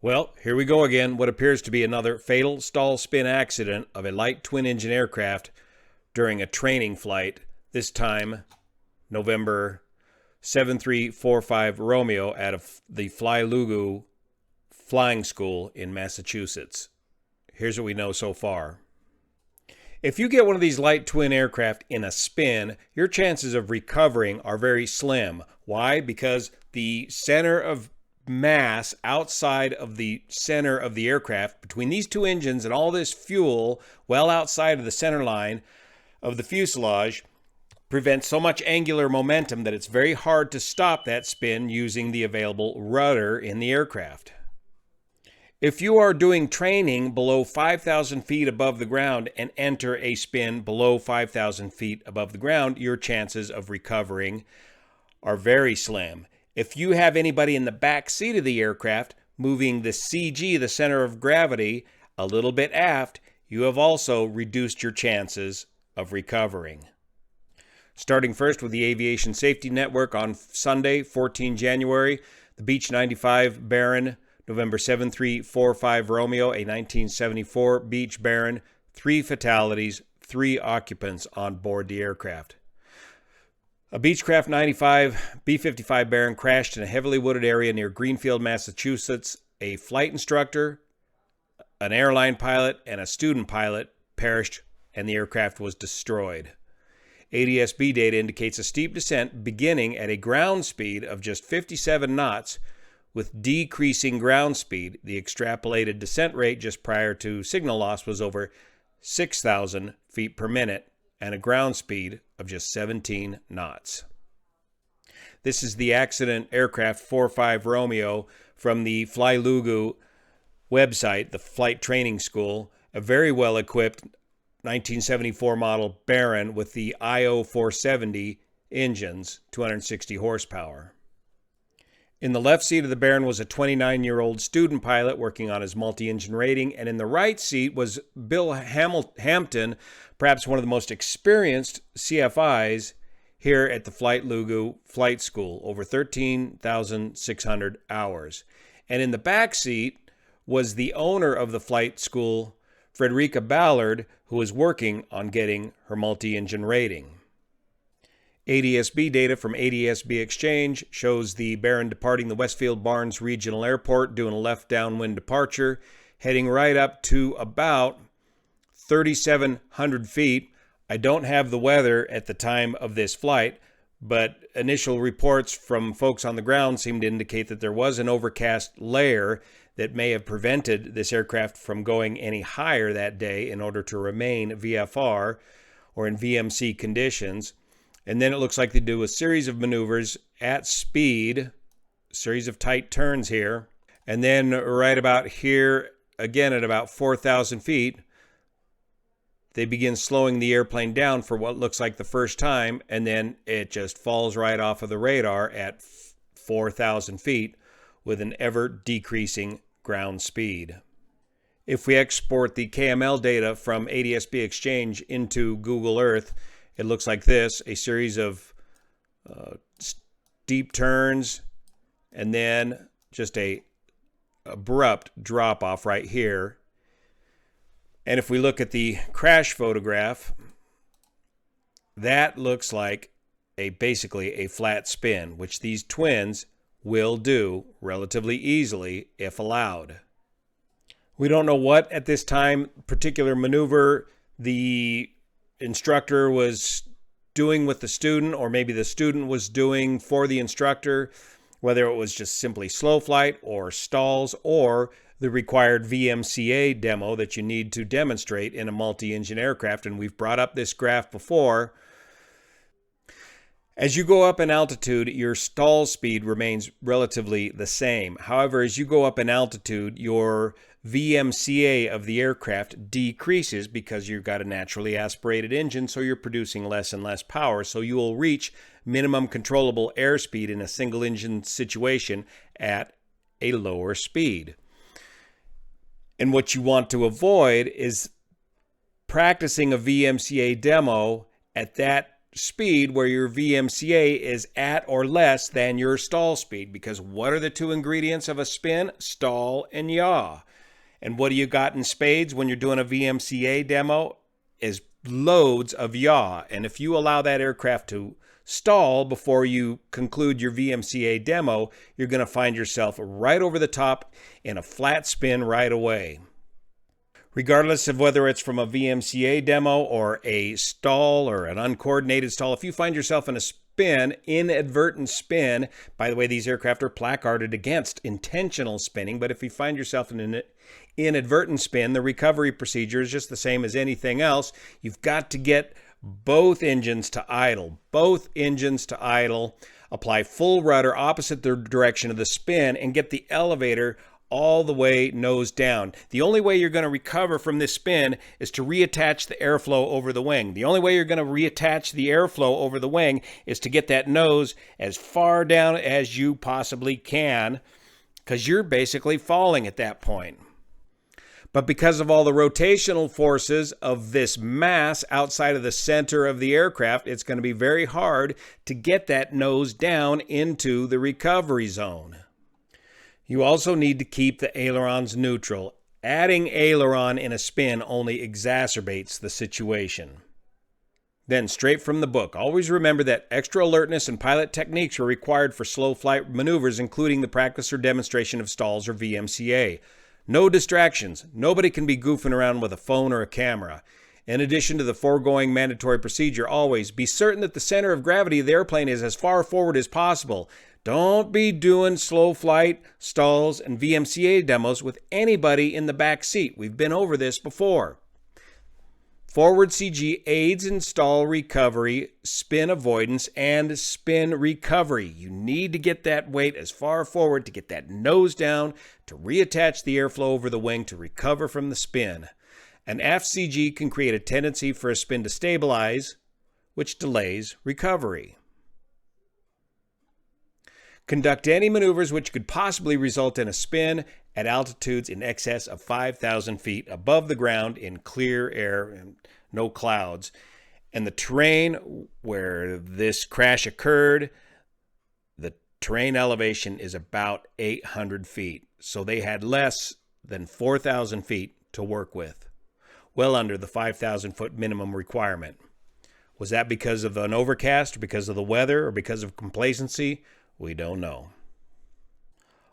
Well, here we go again. What appears to be another fatal stall spin accident of a light twin-engine aircraft during a training flight, this time November 7345 Romeo out of the Flylugu Flying School in Massachusetts. Here's what we know so far. If you get one of these light twin aircraft in a spin, your chances of recovering are very slim. Why? Because the center of mass outside of the center of the aircraft, between these two engines and all this fuel well outside of the center line of the fuselage, prevents so much angular momentum that it's very hard to stop that spin using the available rudder in the aircraft. If you are doing training below 5,000 feet above the ground and enter a spin below 5,000 feet above the ground, your chances of recovering are very slim. If you have anybody in the back seat of the aircraft moving the CG, the center of gravity, a little bit aft, you have also reduced your chances of recovering. Starting first with the Aviation Safety Network on Sunday, 14 January, the Beech 95 Baron, November 7345 Romeo, a 1974 Beech Baron, 3 fatalities, 3 occupants on board the aircraft. A Beechcraft 95 B-55 Baron crashed in a heavily wooded area near Greenfield, Massachusetts. A flight instructor, an airline pilot, and a student pilot perished, and the aircraft was destroyed. ADS-B data indicates a steep descent beginning at a ground speed of just 57 knots with decreasing ground speed. The extrapolated descent rate just prior to signal loss was over 6,000 feet per minute and a ground speed of just 17 knots. This is the accident aircraft 45 Romeo from the Flylugu website, the flight training school, a very well-equipped 1974 model Baron with the IO 470 engines, 260 horsepower. In the left seat of the Baron was a 29-year-old student pilot working on his multi-engine rating, and in the right seat was Bill Hampton, perhaps one of the most experienced CFIs here at the Flylugu Flight School, over 13,600 hours. And in the back seat was the owner of the flight school, Frederica Ballard, who was working on getting her multi-engine rating. ADS-B data from ADS-B Exchange shows the Baron departing the Westfield Barnes Regional Airport, doing a left downwind departure, heading right up to about 3,700 feet. I don't have the weather at the time of this flight, but initial reports from folks on the ground seem to indicate that there was an overcast layer that may have prevented this aircraft from going any higher that day in order to remain VFR or in VMC conditions. And then it looks like they do a series of maneuvers at speed, a series of tight turns here. And then right about here, again at about 4,000 feet, they begin slowing the airplane down for what looks like the first time, and then it just falls right off of the radar at 4,000 feet with an ever-decreasing ground speed. If we export the KML data from ADS-B Exchange into Google Earth, it looks like this, a series of steep turns and then just a abrupt drop-off right here. And if we look at the crash photograph, that looks like basically a flat spin, which these twins will do relatively easily if allowed. We don't know what at this time particular maneuver the instructor was doing with the student, or maybe the student was doing for the instructor, whether it was just simply slow flight or stalls or the required VMCA demo that you need to demonstrate in a multi-engine aircraft. And we've brought up this graph before. As you go up in altitude, your stall speed remains relatively the same. However, as you go up in altitude, your VMCA of the aircraft decreases because you've got a naturally aspirated engine, so you're producing less and less power. So you will reach minimum controllable airspeed in a single engine situation at a lower speed. And what you want to avoid is practicing a VMCA demo at that speed where your VMCA is at or less than your stall speed. Because what are the two ingredients of a spin? Stall and yaw. And what do you got in spades when you're doing a VMCA demo? Is loads of yaw. And if you allow that aircraft to stall before you conclude your VMCA demo, you're going to find yourself right over the top in a flat spin right away. Regardless of whether it's from a VMCA demo or a stall or an uncoordinated stall, if you find yourself in a spin, inadvertent spin, by the way, these aircraft are placarded against intentional spinning, but if you find yourself in an inadvertent spin, the recovery procedure is just the same as anything else. You've got to get both engines to idle. Both engines to idle. Apply full rudder opposite the direction of the spin and get the elevator all the way nose down. The only way you're going to recover from this spin is to reattach the airflow over the wing. The only way you're going to reattach the airflow over the wing is to get that nose as far down as you possibly can, because you're basically falling at that point. But because of all the rotational forces of this mass outside of the center of the aircraft, it's going to be very hard to get that nose down into the recovery zone. You also need to keep the ailerons neutral. Adding aileron in a spin only exacerbates the situation. Then, straight from the book, always remember that extra alertness and pilot techniques are required for slow flight maneuvers, including the practice or demonstration of stalls or VMCA. No distractions. Nobody can be goofing around with a phone or a camera. In addition to the foregoing mandatory procedure, always be certain that the center of gravity of the airplane is as far forward as possible. Don't be doing slow flight, stalls, and VMCA demos with anybody in the back seat. We've been over this before. Forward CG aids in stall recovery, spin avoidance, and spin recovery. You need to get that weight as far forward to get that nose down, to reattach the airflow over the wing to recover from the spin. An aft CG can create a tendency for a spin to stabilize, which delays recovery. Conduct any maneuvers which could possibly result in a spin at altitudes in excess of 5,000 feet above the ground in clear air and no clouds. And the terrain where this crash occurred, the terrain elevation is about 800 feet. So they had less than 4,000 feet to work with, well under the 5,000 foot minimum requirement. Was that because of an overcast, or because of the weather, or because of complacency? We don't know.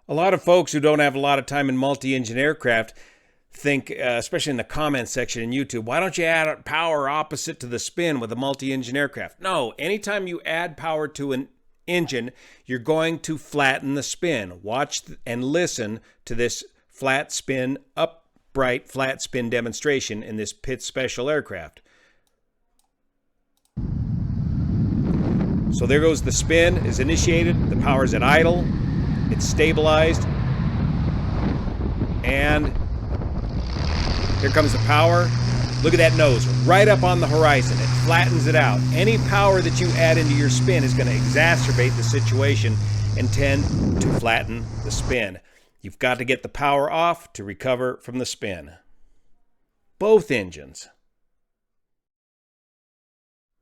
A lot of folks who don't have a lot of time in multi-engine aircraft think, especially in the comments section in YouTube, why don't you add power opposite to the spin with a multi-engine aircraft? No, anytime you add power to an engine, you're going to flatten the spin. Watch and listen to this flat spin, upright flat spin demonstration in this Pitts Special aircraft. So there goes the spin is initiated, the power is at idle, it's stabilized, and here comes the power. Look at that nose right up on the horizon. It flattens it out. Any power that you add into your spin is going to exacerbate the situation and tend to flatten the spin. You've got to get the power off to recover from the spin. Both engines.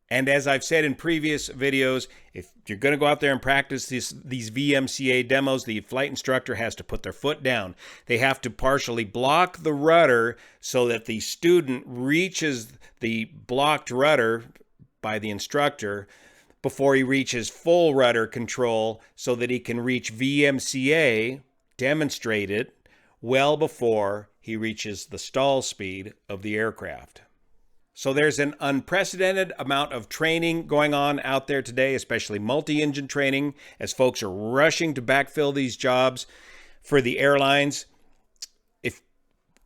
And as I've said in previous videos, if you're going to go out there and practice these VMCA demos, the flight instructor has to put their foot down. They have to partially block the rudder so that the student reaches the blocked rudder by the instructor before he reaches full rudder control so that he can reach VMCA, demonstrate it, well before he reaches the stall speed of the aircraft. So there's an unprecedented amount of training going on out there today, especially multi-engine training, as folks are rushing to backfill these jobs for the airlines.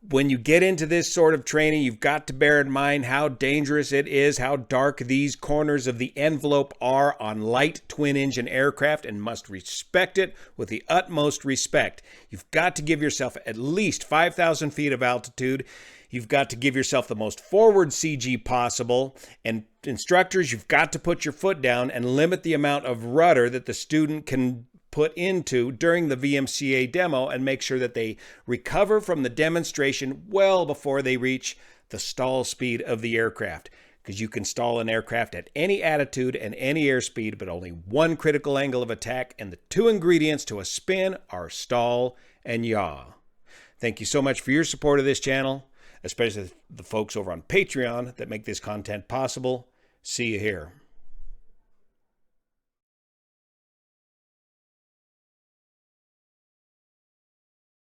When you get into this sort of training, you've got to bear in mind how dangerous it is, how dark these corners of the envelope are on light twin-engine aircraft, and must respect it with the utmost respect. You've got to give yourself at least 5,000 feet of altitude. You've got to give yourself the most forward CG possible. And instructors, you've got to put your foot down and limit the amount of rudder that the student can put into during the VMCA demo and make sure that they recover from the demonstration well before they reach the stall speed of the aircraft. because you can stall an aircraft at any attitude and any airspeed, but only one critical angle of attack, and the two ingredients to a spin are stall and yaw. Thank you so much for your support of this channel, especially the folks over on Patreon that make this content possible. See you here.